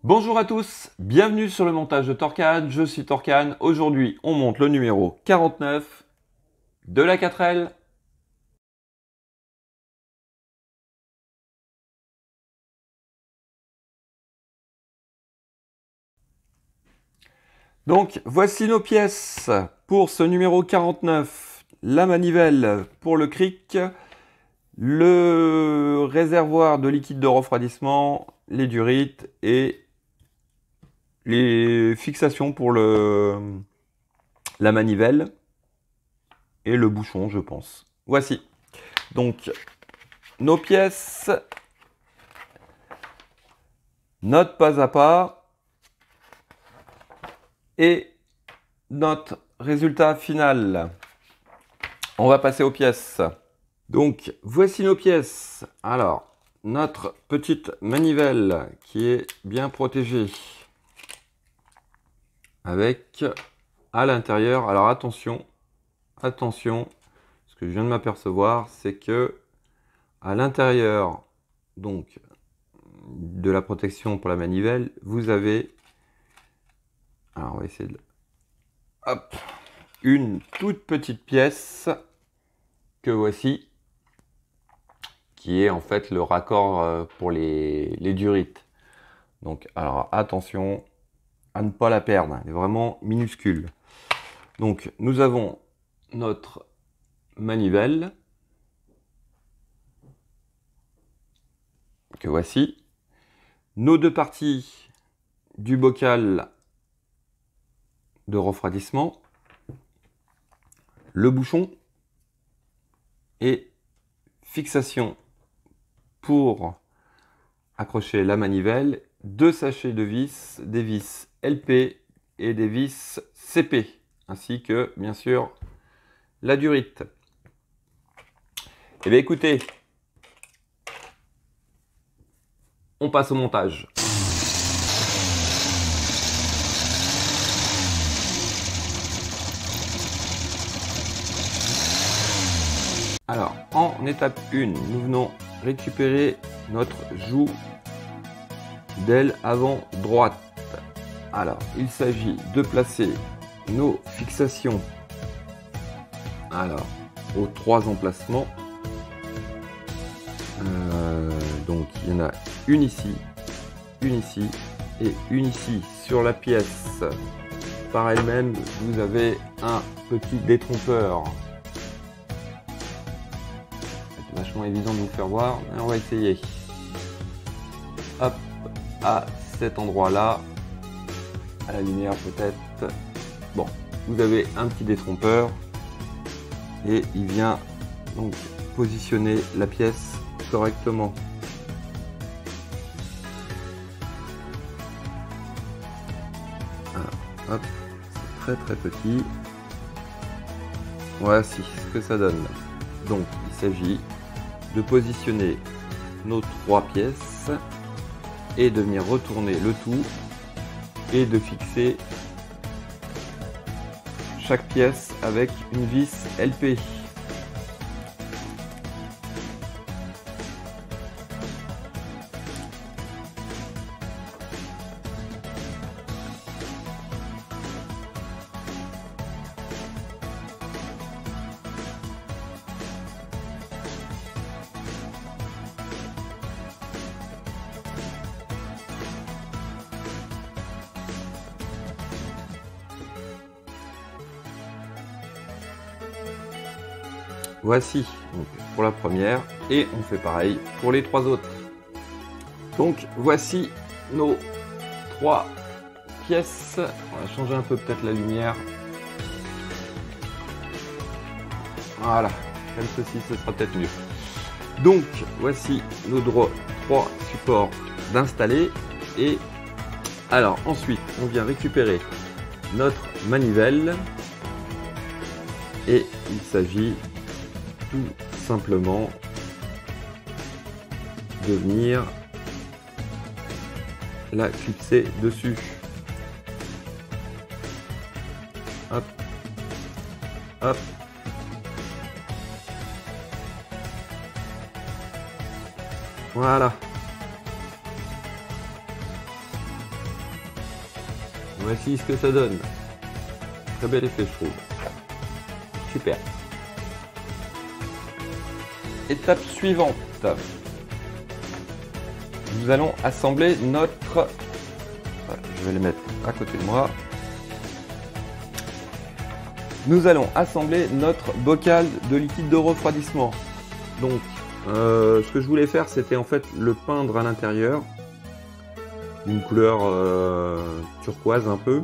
Bonjour à tous, bienvenue sur le montage de Torcan, je suis Torcan. Aujourd'hui, on monte le numéro 49 de la 4L. Donc, voici nos pièces pour ce numéro 49. La manivelle pour le cric, le réservoir de liquide de refroidissement, les durites et les fixations pour la manivelle et le bouchon, je pense. Voici. Donc, nos pièces, note pas à pas, et notre résultat final. On va passer aux pièces. Donc, voici nos pièces. Alors, notre petite manivelle qui est bien protégée. Avec, à l'intérieur, alors attention, ce que je viens de m'apercevoir, c'est que à l'intérieur donc de la protection pour la manivelle, vous avez, alors on va essayer de, hop, une toute petite pièce que voici, qui est en fait le raccord pour les durites. Donc, alors attention à ne pas la perdre, elle est vraiment minuscule. Donc, nous avons notre manivelle, que voici, nos deux parties du bocal de refroidissement, le bouchon et fixation pour accrocher la manivelle, deux sachets de vis, des vis LP et des vis CP, ainsi que bien sûr la durite. Et bien écoutez, on passe au montage. Alors, en étape 1, nous venons récupérer notre joue d'aile avant droite. Alors, il s'agit de placer nos fixations aux trois emplacements. Donc, il y en a une ici et une ici. Sur la pièce par elle-même, vous avez un petit détrompeur. C'est vachement évident de vous faire voir, mais on va essayer. Hop, à cet endroit-là, à la lumière peut-être. Bon, vous avez un petit détrompeur et il vient donc positionner la pièce correctement. Hop, c'est très petit. Voici ce que ça donne. Donc, il s'agit de positionner nos trois pièces et de venir retourner le tout et de fixer chaque pièce avec une vis LP. Voici donc pour la première et on fait pareil pour les trois autres. Donc voici nos trois pièces. On va changer un peu peut-être la lumière. Voilà, comme ceci ce sera peut-être mieux. Donc voici nos trois supports d'installer et alors ensuite on vient récupérer notre manivelle et il s'agit tout simplement de venir la clipser dessus. Hop, hop. Voilà. Voici ce que ça donne. Très bel effet, je trouve. Super. Étape suivante. Nous allons assembler notre... Je vais les mettre à côté de moi. Nous allons assembler notre bocal de liquide de refroidissement. Donc, ce que je voulais faire, c'était en fait le peindre à l'intérieur d'une couleur turquoise un peu,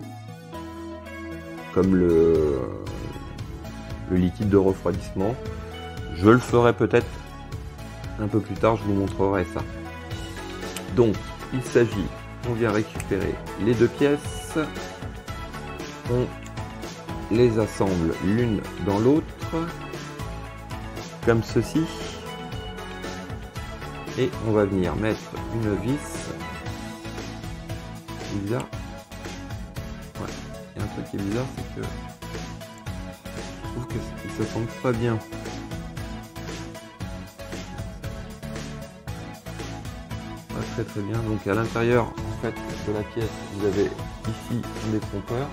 comme le liquide de refroidissement. Je le ferai peut-être un peu plus tard, je vous montrerai ça. Donc, il s'agit, on vient récupérer les deux pièces, on les assemble l'une dans l'autre, comme ceci, et on va venir mettre une vis. C'est bizarre. Ouais, il y a un truc qui est bizarre, c'est que je trouve que ça semble pas bien. Pas très bien. Donc à l'intérieur en fait de la pièce, vous avez ici un détrompeur,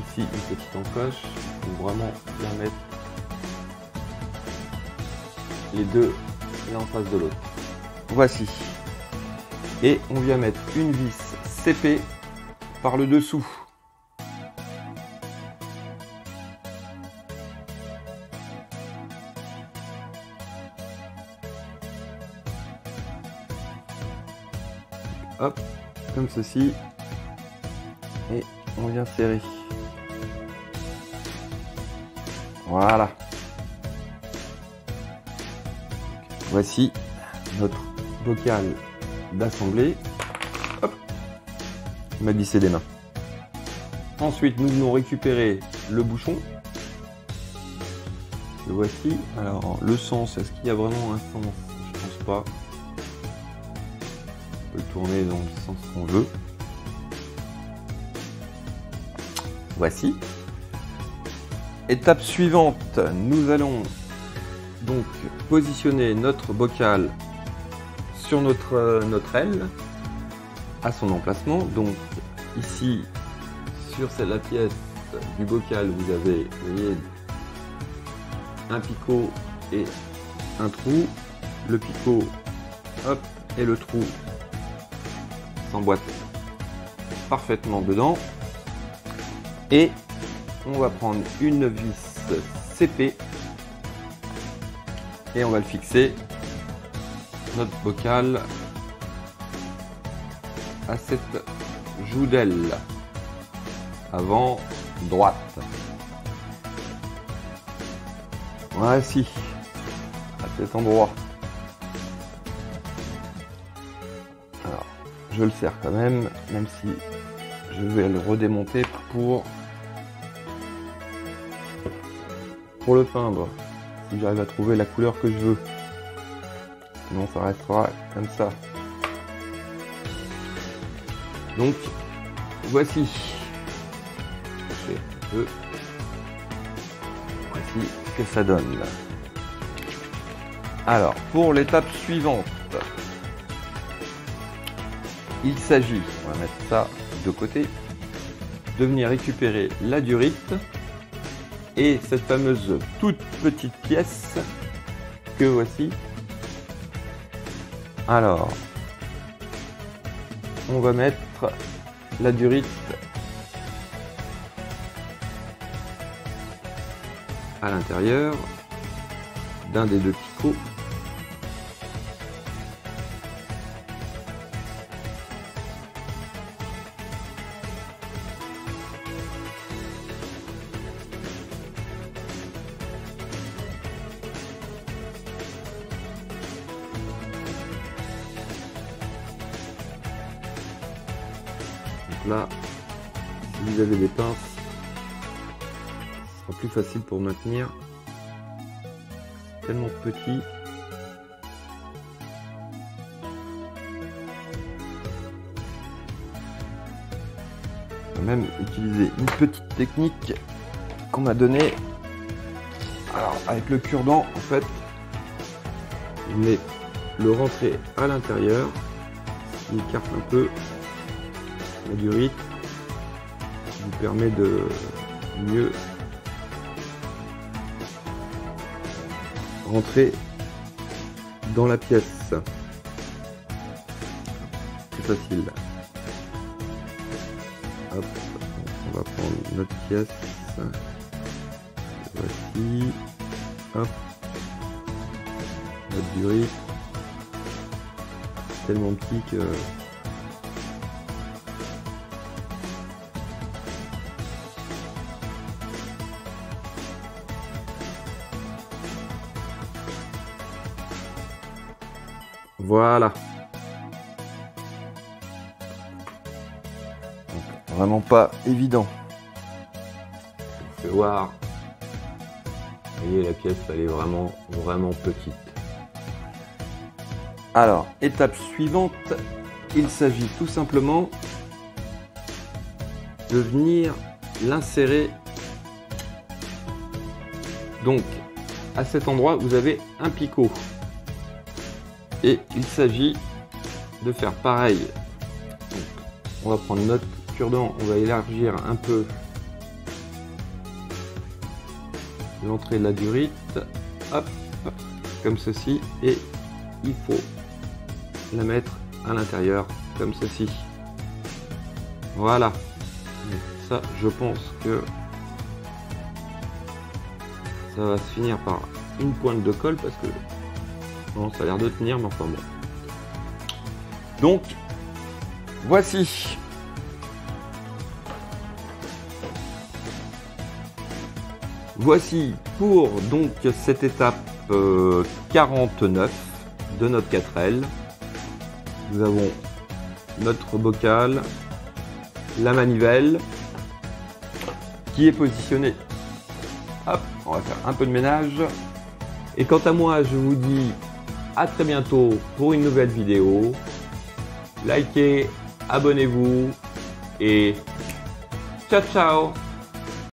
ici une petite encoche pour vraiment bien mettre les deux l'un en face de l'autre. Voici. Et on vient mettre une vis CP par le dessous. Hop, comme ceci. Et on vient serrer. Voilà. Voici notre bocal d'assemblée. Hop, il m'a glissé des mains. Ensuite, nous venons récupérer le bouchon. Le voici. Alors, le sens, est-ce qu'il y a vraiment un sens? Je pense pas. On peut le tourner dans le sens qu'on veut. Voici. Étape suivante, nous allons donc positionner notre bocal sur notre aile à son emplacement. Donc ici sur la pièce du bocal, vous avez, vous voyez, un picot et un trou. Le picot, hop, et le trou s'emboîte parfaitement dedans. Et on va prendre une vis CP et on va le fixer, notre bocal, à cette joue d'aile avant droite. Voici, à cet endroit. Alors, je le serre quand même si je vais le redémonter pour le peindre, si j'arrive à trouver la couleur que je veux. Sinon ça restera comme ça. Donc voici. Voici ce que ça donne. Alors pour l'étape suivante, il s'agit, on va mettre ça de côté, de venir récupérer la durite et cette fameuse toute petite pièce que voici. Alors, on va mettre la durite à l'intérieur d'un des deux picots. Là, si vous avez des pinces, ce sera plus facile pour maintenir. C'est tellement petit. On va même utiliser une petite technique qu'on m'a donnée. Alors, avec le cure-dent, en fait, on met le rentrer à l'intérieur, ce qui écarte un peu la durite, permet de mieux rentrer dans la pièce. C'est facile. Hop, on va prendre notre pièce. Voici. Hop. Notre durée. Tellement petit que... Voilà. Donc, vraiment pas évident. Je vais voir. Vous voyez, la pièce, elle est vraiment petite. Alors, étape suivante, il s'agit tout simplement de venir l'insérer. Donc, à cet endroit, vous avez un picot. Et il s'agit de faire pareil. Donc, on va prendre notre cure-dent, on va élargir un peu l'entrée de la durite. Hop, hop, comme ceci. Et il faut la mettre à l'intérieur, comme ceci. Voilà. Donc, ça, je pense que ça va se finir par une pointe de colle parce que bon, ça a l'air de tenir, mais enfin bon. Donc, voici. Voici pour donc cette étape 49 de notre 4L. Nous avons notre bocal, la manivelle qui est positionnée. Hop, on va faire un peu de ménage. Et quant à moi, je vous dis à très bientôt pour une nouvelle vidéo. Likez, abonnez-vous et ciao ciao!